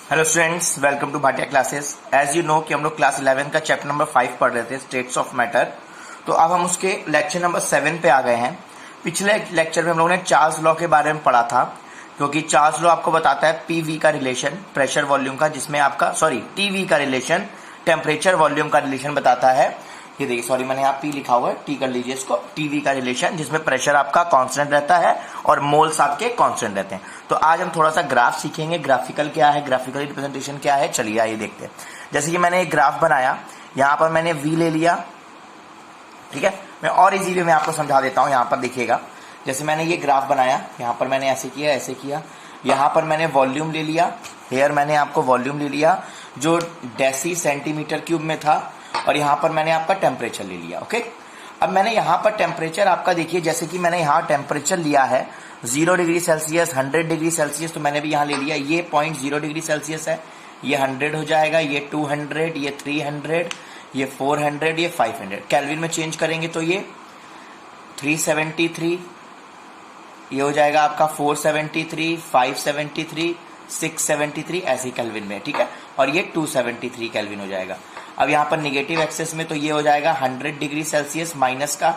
Hello students, welcome to Bhatia classes. As you know कि हम लोग क्लास 11 का चैप्टर नंबर 5 पढ़ रहे थे, स्टेट्स ऑफ मैटर। तो अब हम उसके लेक्चर नंबर 7 पे आ गए हैं। पिछले लेक्चर में हम लोगों ने चार्ल्स लॉ के बारे में पढ़ा था, क्योंकि चार्ल्स लॉ आपको बताता है पीवी का रिलेशन प्रेशर वॉल्यूम का, जिसमें आपका टीवी का रिलेशन टेम्परेचर वॉल्यूम का रिलेशन बताता है। ये देखिए, सॉरी मैंने यहाँ पी लिखा हुआ है, टी कर लीजिए इसको। टीवी का रिलेशन जिसमें प्रेशर आपका कांस्टेंट रहता है और मोल्स आपके कांस्टेंट रहते हैं। तो आज हम थोड़ा सा ग्राफ सीखेंगे, ग्राफिकल क्या है, ग्राफिकल रिप्रेजेंटेशन क्या है। चलिए आइए देखते हैं। जैसे कि मैंने एक ग्राफ बनाया, यहाँ पर मैंने वी ले लिया, ठीक है। मैं और इजीली मैं आपको समझा देता हूँ। यहाँ पर देखिएगा, जैसे मैंने ये ग्राफ बनाया, यहाँ पर मैंने ऐसे किया ऐसे किया, यहाँ पर मैंने वॉल्यूम ले लिया, हेयर मैंने आपको वॉल्यूम ले लिया जो डेसी सेंटीमीटर क्यूब में था, और यहाँ पर मैंने आपका टेम्परेचर ले लिया। ओके, अब मैंने यहाँ पर टेम्परेचर आपका देखिए, जैसे कि मैंने यहाँ टेम्परेचर लिया है 0 डिग्री सेल्सियस, 100 डिग्री सेल्सियस, तो मैंने भी यहाँ ले लिया। ये 0.0 डिग्री सेल्सियस है, ये 100 हो जाएगा, ये 200, ये 300, ये 400, ये 500। केल्विन में चेंज करेंगे तो ये 373, ये हो जाएगा आपका 473, 573, 673, ऐसे केल्विन में, ठीक है। और ये 273 केल्विन हो जाएगा। अब यहाँ पर निगेटिव एक्सेस में तो ये हो जाएगा 100 डिग्री सेल्सियस माइनस का,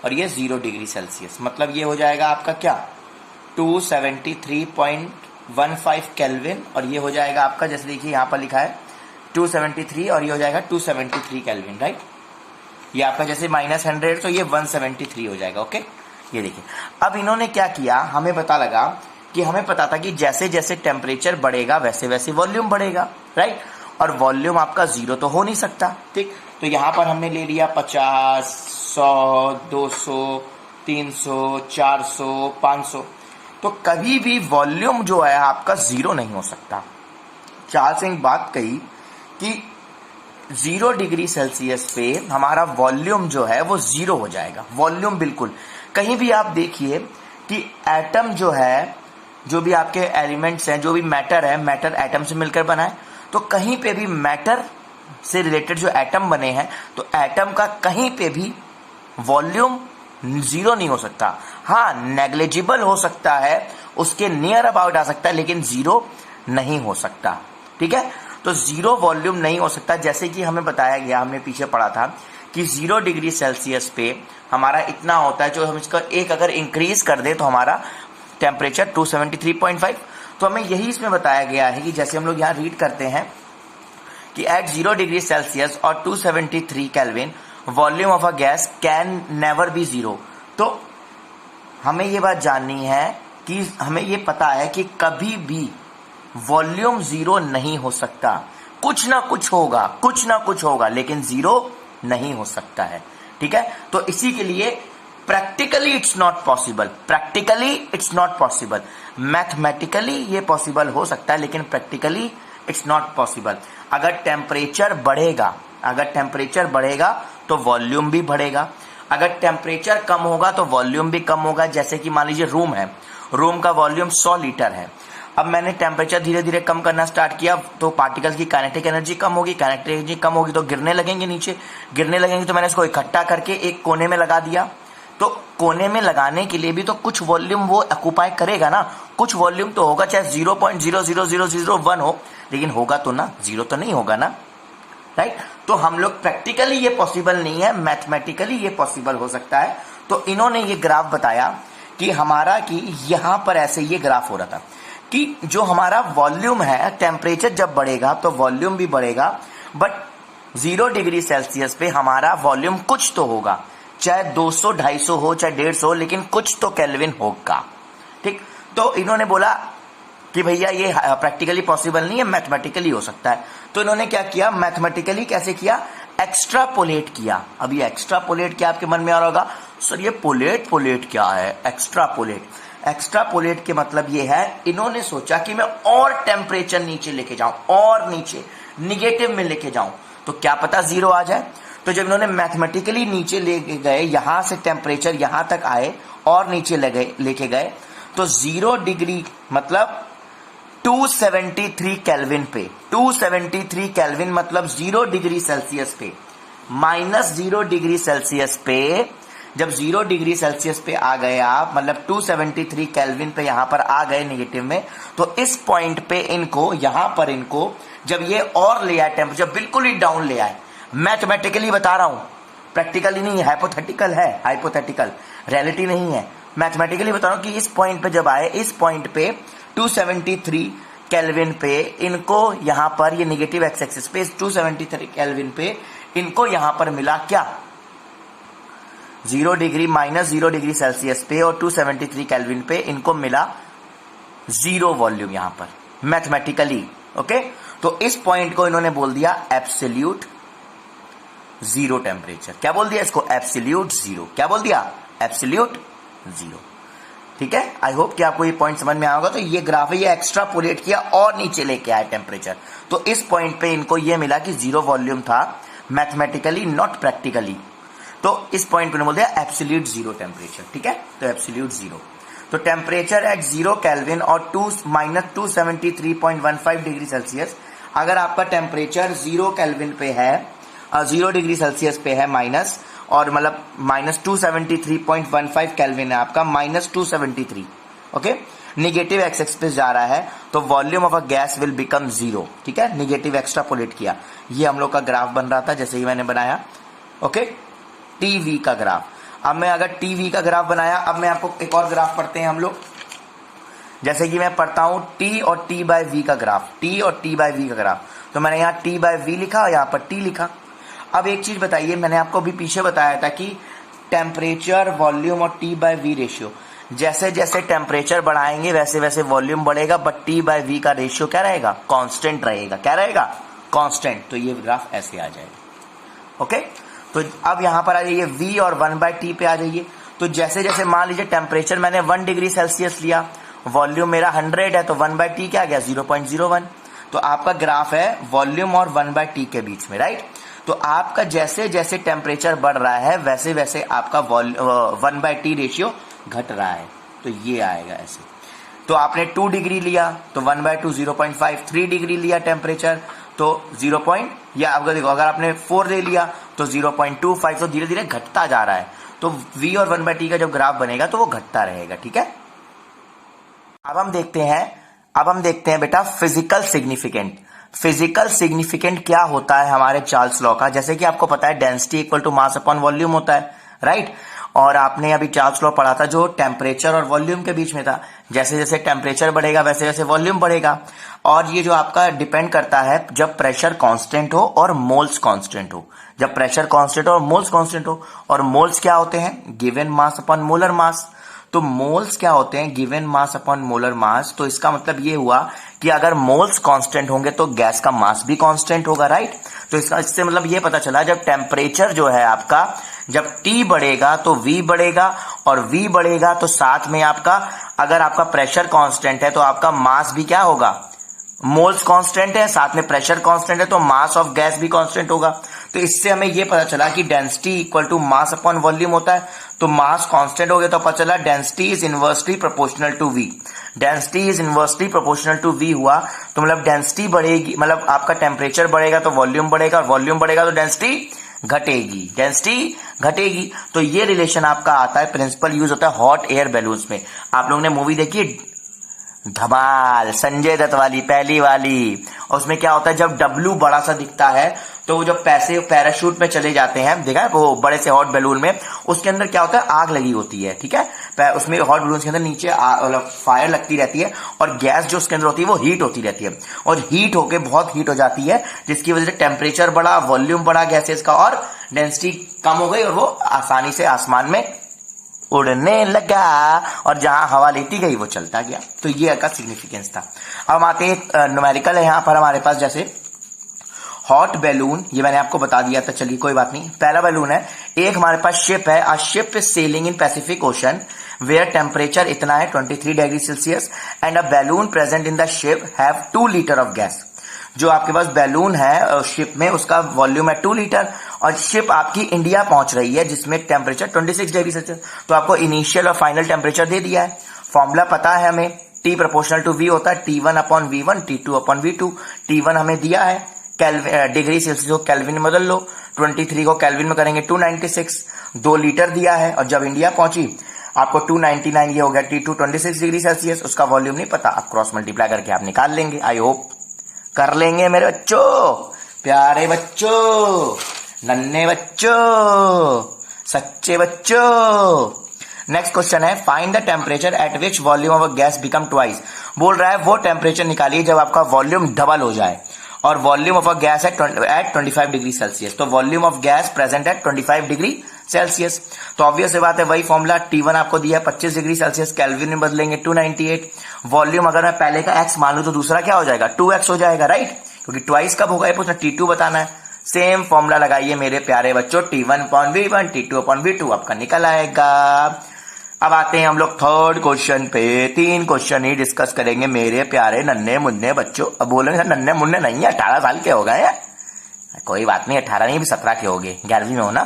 और ये 0 डिग्री सेल्सियस, मतलब ये हो जाएगा आपका क्या 273.15 केल्विन, और ये हो जाएगा आपका, जैसे देखिए यहाँ पर लिखा है 273, और ये हो जाएगा 273 केल्विन, राइट। ये आपका जैसे -100 तो ये 173 हो जाएगा। ओके, ये देखिए। अब इन्होंने क्या किया, हमें पता लगा कि हमें पता था कि जैसे जैसे टेम्परेचर बढ़ेगा वैसे वैसे वॉल्यूम बढ़ेगा, राइट। और वॉल्यूम आपका 0 तो हो नहीं सकता, ठीक। तो यहां पर हमने ले लिया 50, 100, 200, 300, 400, 500। तो कभी भी वॉल्यूम जो है आपका 0 नहीं हो सकता। चार्ल्स ने एक बात कही कि 0 डिग्री सेल्सियस पे हमारा वॉल्यूम जो है वो 0 हो जाएगा। वॉल्यूम बिल्कुल कहीं भी आप देखिए कि एटम जो है, जो भी आपके एलिमेंट्स हैं, जो भी मैटर है, मैटर एटम से मिलकर बना है, तो कहीं पे भी मैटर से रिलेटेड जो एटम बने हैं, तो एटम का कहीं पे भी वॉल्यूम 0 नहीं हो सकता। हाँ, नेग्लिजिबल हो सकता है, उसके नियर अबाउट आ सकता है, लेकिन 0 नहीं हो सकता, ठीक है। तो 0 वॉल्यूम नहीं हो सकता। जैसे कि हमें बताया गया, हमने पीछे पढ़ा था कि 0 डिग्री सेल्सियस पे हमारा इतना होता है, जो हम इसका एक अगर इंक्रीज कर दे तो हमारा टेम्परेचर 273.5। तो हमें यही इसमें बताया गया है कि जैसे हम लोग यहाँ रीड करते हैं कि एट 0 डिग्री सेल्सियस और 273 kelvin volume of a gas can never be 0। तो हमें ये बात जाननी है कि हमें ये पता है कि कभी भी वॉल्यूम 0 नहीं हो सकता। कुछ ना कुछ होगा, कुछ ना कुछ होगा, लेकिन 0 नहीं हो सकता है, ठीक है। तो इसी के लिए practically it's not possible, practically it's not possible. Mathematically ये पॉसिबल हो सकता है, लेकिन प्रैक्टिकली इट्स नॉट पॉसिबल। अगर टेम्परेचर बढ़ेगा, अगर टेम्परेचर बढ़ेगा तो वॉल्यूम भी बढ़ेगा। अगर टेम्परेचर कम होगा तो वॉल्यूम भी कम होगा। जैसे कि मान लीजिए रूम है, रूम का वॉल्यूम 100 लीटर है। अब मैंने टेम्परेचर धीरे धीरे कम करना स्टार्ट किया, तो पार्टिकल्स की काइनेटिक एनर्जी कम होगी, काइनेटिक एनर्जी कम होगी तो गिरने लगेंगे नीचे, गिरने लगेंगे। तो मैंने इसको इकट्ठा करके एक कोने में लगा दिया। तो कोने में लगाने के लिए भी तो कुछ वॉल्यूम वो ऑक्युपाई करेगा ना, कुछ वॉल्यूम तो होगा, चाहे 0.00001 हो, लेकिन होगा तो ना, 0 तो नहीं होगा ना, राइट। तो हम लोग प्रैक्टिकली ये पॉसिबल नहीं है, मैथमेटिकली ये पॉसिबल हो सकता है। तो इन्होंने ये ग्राफ बताया कि हमारा कि यहां पर ऐसे ये ग्राफ हो रहा था कि जो हमारा वॉल्यूम है, टेम्परेचर जब बढ़ेगा तो वॉल्यूम भी बढ़ेगा, बट 0 डिग्री सेल्सियस पे हमारा वॉल्यूम कुछ तो होगा, चाहे 200, 250 हो, चाहे 150 हो, लेकिन कुछ तो केल्विन होगा, ठीक। तो इन्होंने बोला कि भैया ये प्रैक्टिकली पॉसिबल नहीं है, मैथमेटिकली हो सकता है। तो इन्होंने क्या किया, मैथमेटिकली कैसे किया, एक्स्ट्रापोलेट किया। अब ये एक्स्ट्रापोलेट क्या आपके मन में आ रहा होगा, सर ये पोलेट क्या है, एक्स्ट्रापोलेट। एक्स्ट्रापोलेट के मतलब ये है, इन्होंने सोचा कि मैं और टेम्परेचर नीचे लेके जाऊं, और नीचे निगेटिव में लेके जाऊं, तो क्या पता 0 आ जाए। तो जब इन्होंने मैथमेटिकली नीचे ले गए, यहां से टेम्परेचर यहां तक आए और नीचे लेके गए, तो 0 डिग्री मतलब 273 केल्विन पे, 273 केल्विन मतलब 0 डिग्री सेल्सियस पे, -0 डिग्री सेल्सियस पे जब 0 डिग्री सेल्सियस पे आ गए आप, मतलब 273 केल्विन पे यहां पर आ गए नेगेटिव में, तो इस पॉइंट पे इनको, यहां पर इनको जब ये और ले आए टेम्परेचर, बिल्कुल ही डाउन ले आए, मैथमेटिकली बता रहा हूं, प्रैक्टिकली नहीं है, हाइपोथेटिकल है, हाइपोथेटिकल, रियलिटी नहीं है, मैथमेटिकली बता रहा हूं कि इस पॉइंट पे जब आए, इस पॉइंट पे 273 केल्विन पे इनको, यहां पर ये नेगेटिव एक्स एक्सिस पे 273 केल्विन पे इनको यहां पर मिला क्या, 0 डिग्री -0 डिग्री सेल्सियस पे और 273 केल्विन पे इनको मिला 0 वॉल्यूम यहां पर, मैथमेटिकली। ओके, तो इस पॉइंट को इन्होंने बोल दिया एब्सोल्यूट 0 टेम्परेचर। क्या बोल दिया इसको, एब्सोल्यूट 0। क्या बोल दिया, एब्सोल्यूट 0। ठीक है, आई होप कि आपको ये पॉइंट समझ में आएगा। तो ये ग्राफ है, ये एक्स्ट्रापोलेट किया और नीचे लेके आया टेम्परेचर, तो इस पॉइंट पे इनको ये मिला कि 0 वॉल्यूम था, मैथमेटिकली नॉट प्रैक्टिकली। तो इस पॉइंट पे बोल दिया एब्सोल्यूट 0 टेम्परेचर। ठीक है, तो एब्सोल्यूट 0, तो टेम्परेचर एट 0 केल्विन और -273.15 डिग्री सेल्सियस, अगर आपका टेम्परेचर 0 केल्विन पे है, 0 डिग्री सेल्सियस पे है माइनस, और मतलब -273.15 केल्विन है आपका, -273, ओके, निगेटिव एक्स एक्सिस जा रहा है, तो volume of a gas will become 0। ठीक है, निगेटिव एक्स्ट्रापोलेट किया, ये हम लोग का ग्राफ बन रहा था जैसे ही मैंने बनाया। ओके, टीवी का ग्राफ। अब मैं अगर टीवी का ग्राफ बनाया, अब मैं आपको एक और ग्राफ पढ़ते हैं हम लोग, जैसे कि मैं पढ़ता हूं टी और टी बाय वी का ग्राफ, टी और टी बाय वी का ग्राफ, तो मैंने यहां टी बाय वी लिखा और यहां पर टी लिखा। अब एक चीज बताइए, मैंने आपको अभी पीछे बताया था कि टेम्परेचर, वॉल्यूम और टी बाय वी रेशियो, जैसे जैसे टेम्परेचर बढ़ाएंगे वैसे वैसे वॉल्यूम बढ़ेगा, बट टी बाय वी का रेशियो क्या रहेगा, कांस्टेंट रहेगा। क्या रहेगा, कांस्टेंट। तो ये ग्राफ ऐसे आ जाएगा। ओके, तो अब यहां पर आ जाइए v और 1/t पे आ जाइए। तो जैसे जैसे मान लीजिए टेम्परेचर मैंने 1 डिग्री सेल्सियस लिया, वॉल्यूम मेरा 100 है, तो 1/t क्या आ गया, 0.01। तो आपका ग्राफ है वॉल्यूम और 1/t के बीच में, राइट। तो आपका जैसे जैसे टेम्परेचर बढ़ रहा है वैसे वैसे आपका 1/t रेशियो घट रहा है, तो ये आएगा ऐसे। तो आपने 2 डिग्री लिया तो 1/2 0.5, 3 डिग्री लिया टेम्परेचर तो 0. या अगर देखो, अगर आपने 4 ले लिया तो 0.25, तो धीरे धीरे घटता जा रहा है। तो v और 1/t का जब ग्राफ बनेगा तो वो घटता रहेगा। ठीक है, अब हम देखते हैं बेटा फिजिकल सिग्निफिकेंट। फिजिकल सिग्निफिकेंट क्या होता है हमारे चार्ल्स लॉ का, जैसे कि आपको पता है density equal to mass upon volume होता है, राइट। और आपने अभी चार्ल्स लॉ पढ़ा था जो टेम्परेचर और वॉल्यूम के बीच में था, जैसे जैसे टेम्परेचर बढ़ेगा वैसे वैसे वॉल्यूम बढ़ेगा। और ये जो आपका डिपेंड करता है जब प्रेशर कांस्टेंट हो और मोल्स कांस्टेंट हो, जब प्रेशर कांस्टेंट हो और मोल्स कांस्टेंट हो। और मोल्स क्या होते हैं, given mass upon molar mass. तो मोल्स क्या होते हैं, given mass upon molar mass. तो इसका मतलब ये हुआ कि अगर मोल्स कांस्टेंट होंगे तो गैस का मास भी कांस्टेंट होगा, राइट। तो इससे मतलब ये पता चला जब टेम्परेचर जो है आपका, जब T बढ़ेगा तो V बढ़ेगा, और V बढ़ेगा तो साथ में आपका, अगर आपका प्रेशर कांस्टेंट है तो आपका मास भी क्या होगा, मोल्स कांस्टेंट है, साथ में प्रेशर कांस्टेंट है, तो मास ऑफ गैस भी कांस्टेंट होगा। तो इससे हमें ये पता चला कि density equal to mass upon volume होता है। तो मास कांस्टेंट हो गया तो पता चला density is inversely proportional to V। Density is inversely proportional to V हुआ तो मतलब डेंसिटी बढ़ेगी, मतलब आपका टेम्परेचर बढ़ेगा तो वॉल्यूम बढ़ेगा, और वॉल्यूम बढ़ेगा तो डेंसिटी घटेगी, डेंसिटी घटेगी। तो ये रिलेशन आपका आता है, प्रिंसिपल यूज होता है हॉट एयर बैलून्स में। आप लोगों ने मूवी देखी धमाल, संजय दत्त वाली, पहली वाली, और उसमें क्या होता है जब डब्लू बड़ा सा दिखता है तो वो जब पैसे पैराशूट में चले जाते हैं, देखा है वो बड़े से हॉट बैलून में, उसके अंदर क्या होता है, आग लगी होती है। ठीक है, उसमें हॉट बैलून के अंदर नीचे मतलब फायर लगती रहती है, और गैस जो उसके अंदर होती है वो हीट होती रहती है, और हीट होके बहुत हीट हो जाती है, जिसकी वजह से टेम्परेचर बढ़ा, वॉल्यूम बढ़ा गैसेस का, और डेंसिटी कम हो गई, और वो आसानी से आसमान में उड़ने लगा, और जहां हवा लेती गई वो चलता गया। तो ये का सिग्निफिकेंस था। अब हम आते हैं न्यूमेरिकल है यहां पर हमारे पास, जैसे हॉट बैलून, ये मैंने आपको बता दिया था, चलिए कोई बात नहीं। पहला बैलून है, एक हमारे पास शिप है, a ship is sailing in Pacific Ocean where temperature इतना है 23 degree Celsius and a balloon present in the ship have 2 litre of gas. जो आपके पास बैलून है शिप में, उसका वॉल्यूम है 2 लीटर, और शिप आपकी इंडिया पहुंच रही है जिसमें टेम्परेचर 26 डिग्री सेल्सियस। तो आपको इनिशियल और फाइनल टेम्परेचर दे दिया है, फॉर्मूला पता है हमें, T प्रोपोर्शनल टू V होता है T1 upon V1, T2 upon V2। T1 हमें दिया है डिग्री सेल्सियस को केल्विन में बदल लो, 23 को केल्विन में करेंगे 296, 2 लीटर दिया है, और जब इंडिया पहुंची आपको 299, ये हो गया T2 26 डिग्री सेल्सियस, उसका वॉल्यूम नहीं पता, आप क्रॉस मल्टीप्लाई करके आप निकाल लेंगे। आई होप कर लेंगे मेरे बच्चों, प्यारे बच्चों, नन्हे बच्चों, सच्चे बच्चों। नेक्स्ट क्वेश्चन है find the temperature at which volume of a gas become twice. बोल रहा है वो टेम्परेचर निकालिए जब आपका वॉल्यूम डबल हो जाए, और volume of a gas at 25 degree Celsius. तो volume of gas present at 25 degree Celsius. तो ऑब्वियस से बात है, वही फॉर्मूला T1 आपको दिया है 25 डिग्री सेल्सियस, केल्विन में बदलेंगे 298। वॉल्यूम अगर मैं पहले का x मान लूं तो दूसरा क्या हो जाएगा, 2x हो जाएगा, राइट, क्योंकि ट्वाइस कब होगा ये पूछना, T2 बताना है। सेम फॉर्मूला लगाइए मेरे प्यारे बच्चों, T1/V1 T2/V2 आपका निकल आएगा। अब आते हैं हम लोग थर्ड क्वेश्चन पे। 3 क्वेश्चन ही डिस्कस करेंगे मेरे प्यारे नन्हे मुन्ने बच्चों। अब बोलेंगे नन्हे मुन्ने नहीं है, 18 साल के हो गए हैं। कोई बात नहीं, 18 नहीं भी 17 के हो गए, 11वीं में हो ना,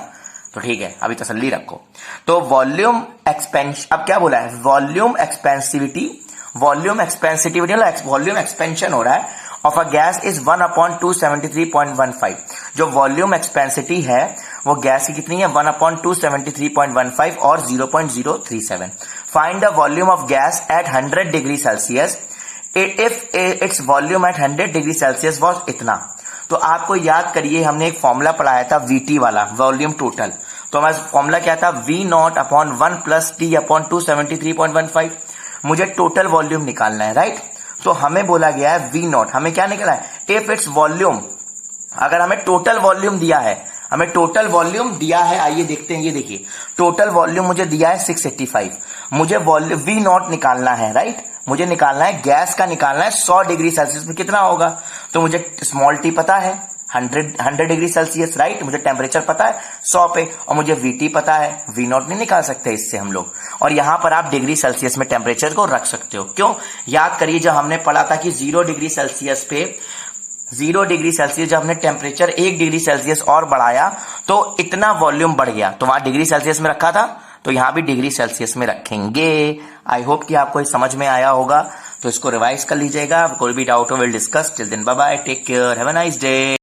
तो ठीक है, अभी तसल्ली रखो। तो वॉल्यूम एक्सपेंशन, अब क्या बोला है, वॉल्यूम एक्सपेंसिविटी, वॉल्यूम एक्सपेंशन हो रहा है ऑफ अ गैस इज 1/273.15। जो वॉल्यूम एक्सपेंसिटी है वो गैस की कितनी है, 1/273.15 और 0.037। Find the volume of gas at 100 degree Celsius if its volume at 100 degree Celsius was इतना। तो आपको याद करिए, हमने एक फॉर्मूला पढ़ाया था VT वाला, वॉल्यूम टोटल। तो हमारा फॉर्मूला क्या था, V0/1 + T/273.15। मुझे टोटल वॉल्यूम निकालना है, राइट। तो हमें बोला गया है V0, हमें क्या निकला है, इफ इट्स वॉल्यूम, अगर हमें टोटल वॉल्यूम दिया है, हमें टोटल वॉल्यूम दिया है, आइए देखते हैं, ये देखिए टोटल वॉल्यूम मुझे दिया है 685। मुझे वॉल्यूम V0 निकालना है, राइट, मुझे निकालना है, गैस का निकालना है 100 डिग्री सेल्सियस में कितना होगा। तो मुझे स्मॉल t पता है 100 डिग्री सेल्सियस, राइट, मुझे टेम्परेचर पता है 100 पे, और मुझे VT पता है, V0 नहीं निकाल सकते इससे हम लोग। और यहां पर आप डिग्री सेल्सियस में टेम्परेचर को रख सकते हो, क्यों, याद करिए जब हमने पढ़ा था कि 0 डिग्री सेल्सियस पे, 0 डिग्री सेल्सियस जब हमने टेम्परेचर 1 डिग्री सेल्सियस और बढ़ाया तो इतना वॉल्यूम बढ़ गया, तो वहां डिग्री सेल्सियस में रखा था, तो यहां भी डिग्री सेल्सियस में रखेंगे। आई होप कि आपको समझ में आया होगा, तो इसको रिवाइज कर लीजिएगा। कोई भी डाउट हो will discuss. Till then bye bye, take care, have a nice day.